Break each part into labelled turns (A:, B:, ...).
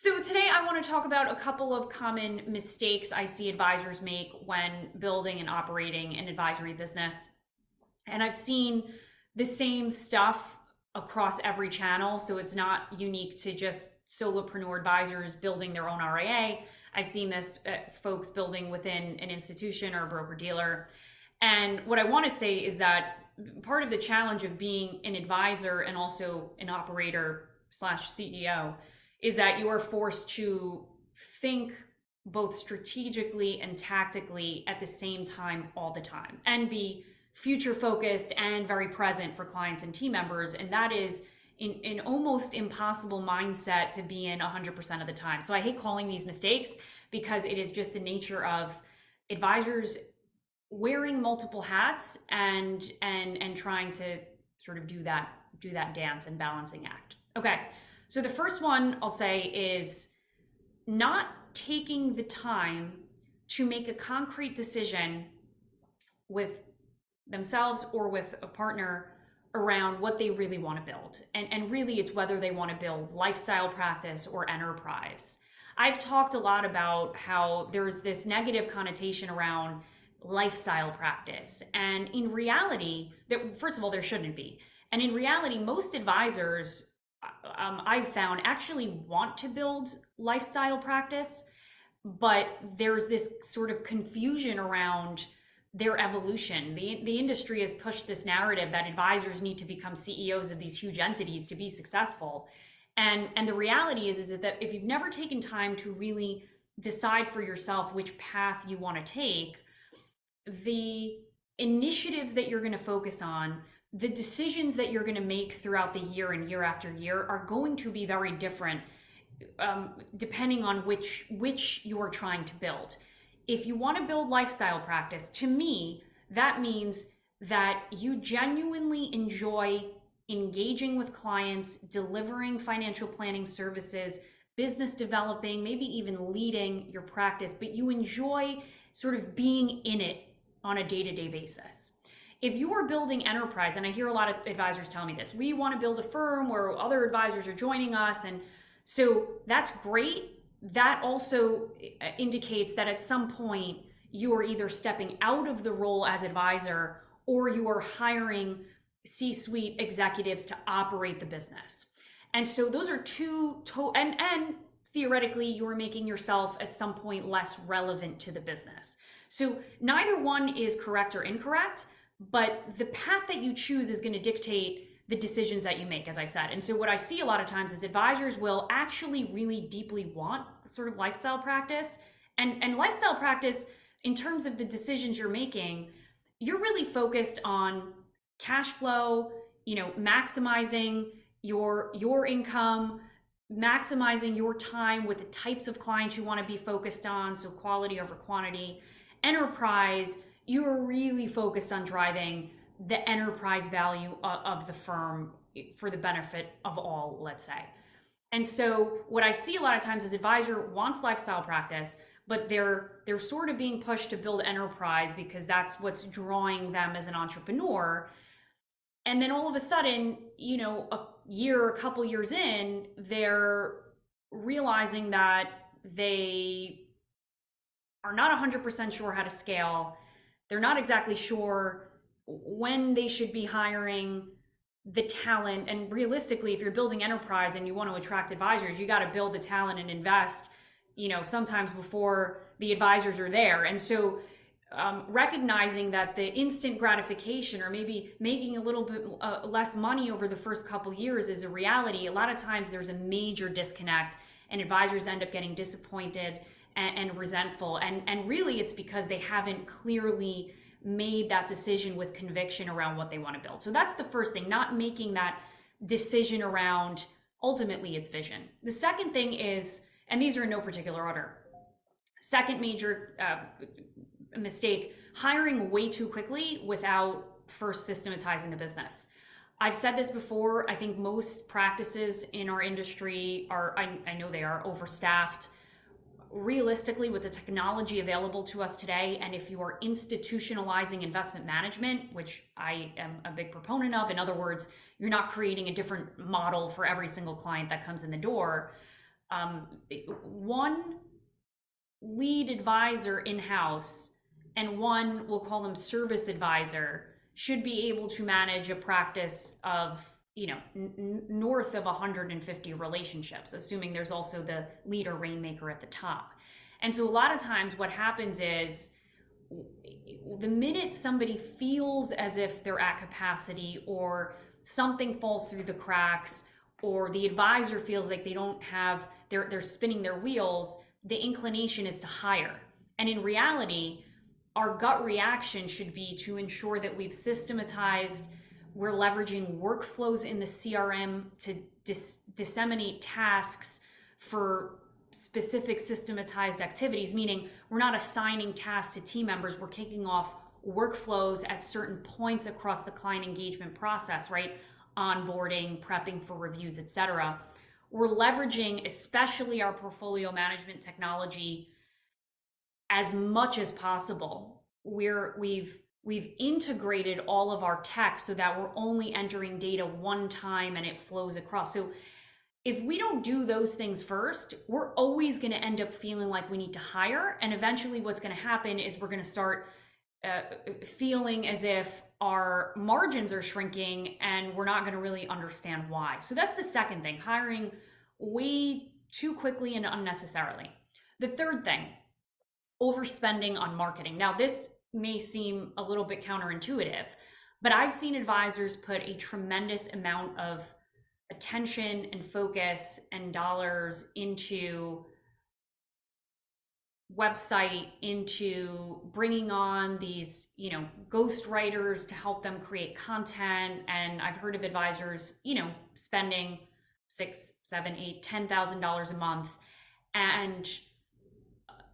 A: So today I want to talk about a couple of common mistakes I see advisors make when building and operating an advisory business. And I've seen the same stuff across every channel. So it's not unique to just solopreneur advisors building their own RIA. I've seen this folks building within an institution or a broker dealer. And what I want to say is that part of the challenge of being an advisor and also an operator slash CEO is that you are forced to think both strategically and tactically at the same time all the time and be future focused and very present for clients and team members. And that is an almost impossible mindset to be in 100% of the time. So I hate calling these mistakes because it is just the nature of advisors wearing multiple hats and trying to sort of do that dance and balancing act. Okay. So the first one I'll say is not taking the time to make a concrete decision with themselves or with a partner around what they really want to build. And really it's whether they want to build lifestyle practice or enterprise. I've talked a lot about how there's this negative connotation around lifestyle practice. And in reality, first of all, there shouldn't be. And in reality, most advisors I've found actually want to build lifestyle practice, but there's this sort of confusion around their evolution. The industry has pushed this narrative that advisors need to become CEOs of these huge entities to be successful. And the reality is that if you've never taken time to really decide for yourself which path you want to take, the initiatives that you're going to focus on, the decisions that you're going to make throughout the year and year after year are going to be very different depending on which you're trying to build. If you want to build lifestyle practice, to me, that means that you genuinely enjoy engaging with clients, delivering financial planning services, business developing, maybe even leading your practice, but you enjoy sort of being in it on a day-to-day basis. If you are building enterprise, and I hear a lot of advisors tell me this, we want to build a firm where other advisors are joining us. And so that's great. That also indicates that at some point you are either stepping out of the role as advisor or you are hiring C-suite executives to operate the business. And so those are and theoretically you're making yourself at some point less relevant to the business. So neither one is correct or incorrect, but the path that you choose is going to dictate the decisions that you make, as I said. And so what I see a lot of times is advisors will actually really deeply want sort of lifestyle practice. And lifestyle practice, in terms of the decisions you're making, you're really focused on cash flow, maximizing your income, maximizing your time with the types of clients you want to be focused on, so quality over quantity. Enterprise, you're really focused on driving the enterprise value of the firm for the benefit of all, let's say. And so what I see a lot of times is advisor wants lifestyle practice, but they're sort of being pushed to build enterprise because that's what's drawing them as an entrepreneur. And then all of a sudden, a couple years in, they're realizing that they are not 100% sure how to scale. They're not exactly sure when they should be hiring the talent. And realistically, if you're building enterprise and you want to attract advisors, you got to build the talent and invest, sometimes before the advisors are there. And so recognizing that the instant gratification or maybe making a little bit less money over the first couple years is a reality. A lot of times there's a major disconnect and advisors end up getting disappointed and resentful. And really it's because they haven't clearly made that decision with conviction around what they want to build. So that's the first thing, not making that decision around ultimately its vision. The second thing is, and these are in no particular order, second major mistake, hiring way too quickly without first systematizing the business. I've said this before, I think most practices in our industry are, I know they are overstaffed. Realistically, with the technology available to us today, and if you are institutionalizing investment management, which I am a big proponent of, in other words, you're not creating a different model for every single client that comes in the door, One lead advisor in-house and one, we'll call them service advisor, should be able to manage a practice of, north of 150 relationships, assuming there's also the leader rainmaker at the top. And so a lot of times what happens is the minute somebody feels as if they're at capacity, or something falls through the cracks, or the advisor feels like they don't have, they're spinning their wheels, the inclination is to hire. And in reality, our gut reaction should be to ensure that we've systematized, we're leveraging workflows in the CRM to disseminate tasks for specific systematized activities, meaning we're not assigning tasks to team members, we're kicking off workflows at certain points across the client engagement process, right? Onboarding, prepping for reviews, etc. We're leveraging, especially our portfolio management technology, as much as possible. We've integrated all of our tech so that we're only entering data one time and it flows across. So if we don't do those things first, we're always going to end up feeling like we need to hire. And eventually what's going to happen is we're going to start feeling as if our margins are shrinking and we're not going to really understand why. So that's the second thing, hiring way too quickly and unnecessarily. The third thing, overspending on marketing. Now, this may seem a little bit counterintuitive, but I've seen advisors put a tremendous amount of attention and focus and dollars into website, into bringing on these, ghost writers to help them create content. And I've heard of advisors, spending $6, $7, $8, $10,000 a month and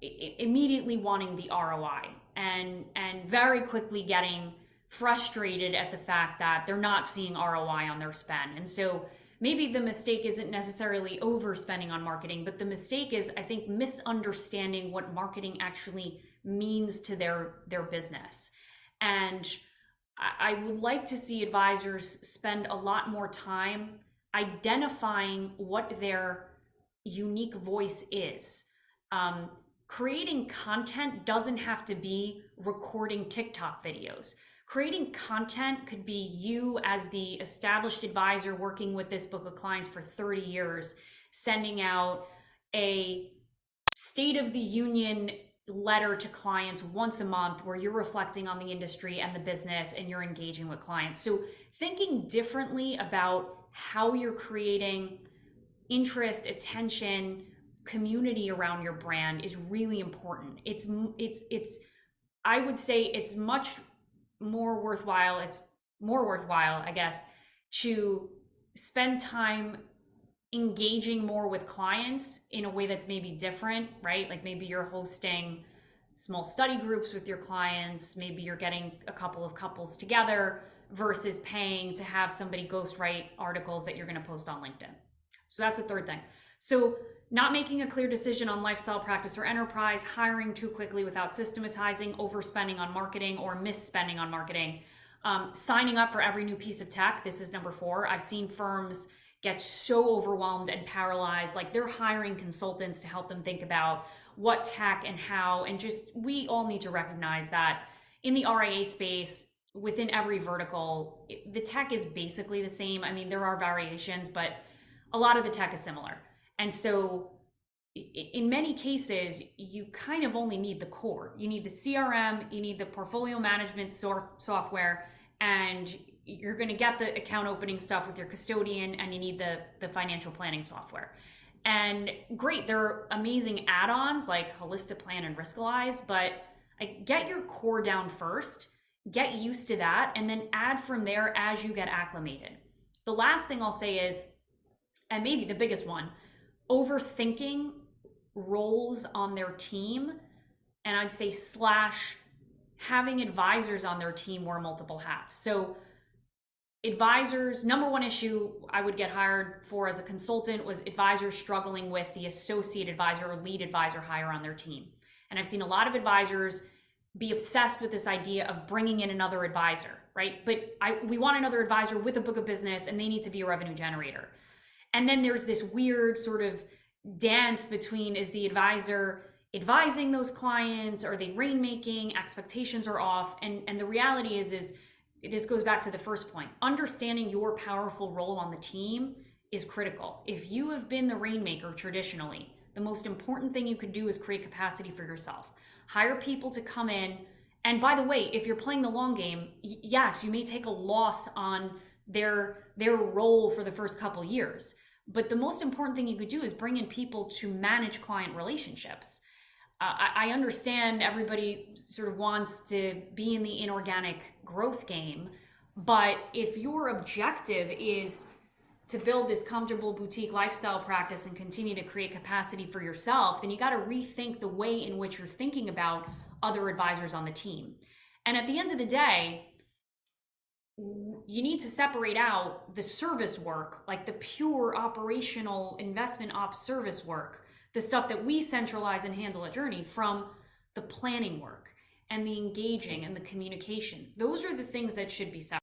A: immediately wanting the ROI and very quickly getting frustrated at the fact that they're not seeing ROI on their spend. And so maybe the mistake isn't necessarily overspending on marketing, but the mistake is, I think, misunderstanding what marketing actually means to their business. And I would like to see advisors spend a lot more time identifying what their unique voice is. Creating content doesn't have to be recording TikTok videos. Creating content could be you as the established advisor working with this book of clients for 30 years, sending out a State of the Union letter to clients once a month where you're reflecting on the industry and the business and you're engaging with clients. So thinking differently about how you're creating interest, attention, community around your brand is really important. It's I would say it's much more worthwhile. It's more worthwhile, I guess, to spend time engaging more with clients in a way that's maybe different, right? Like maybe you're hosting small study groups with your clients, maybe you're getting a couple of couples together versus paying to have somebody ghostwrite articles that you're going to post on LinkedIn. So that's the third thing. So not making a clear decision on lifestyle, practice, or enterprise, hiring too quickly without systematizing, overspending on marketing or misspending on marketing, signing up for every new piece of tech. This is number 4. I've seen firms get so overwhelmed and paralyzed, like they're hiring consultants to help them think about what tech and how, and just, we all need to recognize that in the RIA space, within every vertical, the tech is basically the same. I mean, there are variations, but a lot of the tech is similar. And so in many cases, you kind of only need the core. You need the CRM, you need the portfolio management software, and you're going to get the account opening stuff with your custodian, and you need the financial planning software. And great, there are amazing add-ons like Holistiplan and Riskalyze, but get your core down first, get used to that, and then add from there as you get acclimated. The last thing I'll say is, and maybe the biggest one, overthinking roles on their team, and I'd say / having advisors on their team wear multiple hats. So advisors, number one issue I would get hired for as a consultant was advisors struggling with the associate advisor or lead advisor hire on their team. And I've seen a lot of advisors be obsessed with this idea of bringing in another advisor, right? But we want another advisor with a book of business and they need to be a revenue generator. And then there's this weird sort of dance between, is the advisor advising those clients, are they rainmaking, expectations are off, and the reality is this goes back to the first point. Understanding your powerful role on the team is critical. If you have been the rainmaker traditionally, the most important thing you could do is create capacity for yourself. Hire people to come in. And by the way, if you're playing the long game, yes, you may take a loss on their role for the first couple years. But the most important thing you could do is bring in people to manage client relationships. I understand everybody sort of wants to be in the inorganic growth game, but if your objective is to build this comfortable boutique lifestyle practice and continue to create capacity for yourself, then you got to rethink the way in which you're thinking about other advisors on the team. And at the end of the day, you need to separate out the service work, like the pure operational investment ops service work, the stuff that we centralize and handle at Journey, from the planning work and the engaging and the communication. Those are the things that should be separate.